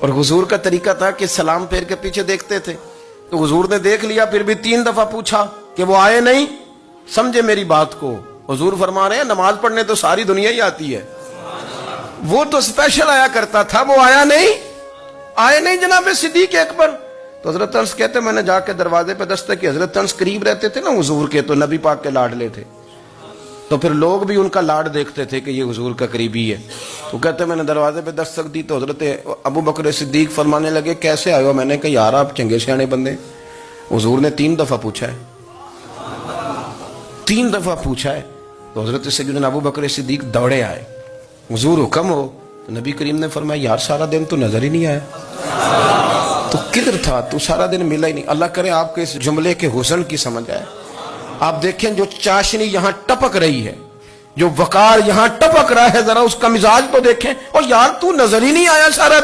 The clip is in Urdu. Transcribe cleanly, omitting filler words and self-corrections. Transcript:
اور حضور کا طریقہ تھا کہ سلام پھیر کے پیچھے دیکھتے تھے. تو حضور نے دیکھ لیا, پھر بھی 3 دفعہ پوچھا کہ وہ آئے نہیں, سمجھے میری بات کو. حضور فرما رہے ہیں نماز پڑھنے تو ساری دنیا ہی آتی ہے, وہ تو اسپیشل آیا کرتا تھا, وہ آیا نہیں جناب صدیق اکبر. تو حضرت انس کہتے میں نے جا کے دروازے پہ دستک کی. حضرت انس قریب رہتے تھے نا حضور کے, تو نبی پاک کے لاڈلے تھے, تو پھر لوگ بھی ان کا لاڈ دیکھتے تھے کہ یہ حضور کا قریبی ہے. تو کہتے میں نے دروازے پہ دستک دی تو حضرت ابو بکر صدیق فرمانے لگے کیسے آئے ہو؟ میں نے کہا یار آپ چنگے سیانے بندے, حضور نے 3 دفعہ پوچھا ہے, 3 دفعہ پوچھا ہے. تو حضرت سیدنا ابو بکر صدیق دوڑے آئے, حضور حکم ہو. تو نبی کریم نے فرمایا یار سارا دن تو نظر ہی نہیں آیا, تو کدھر تھا تو, سارا دن ملا ہی نہیں. اللہ کرے آپ کے اس جملے کے حسن کی سمجھ آئے. آپ دیکھیں جو چاشنی یہاں ٹپک رہی ہے, جو وقار یہاں ٹپک رہا ہے, ذرا اس کا مزاج تو دیکھیں. اور یار تو نظر ہی نہیں آیا سارا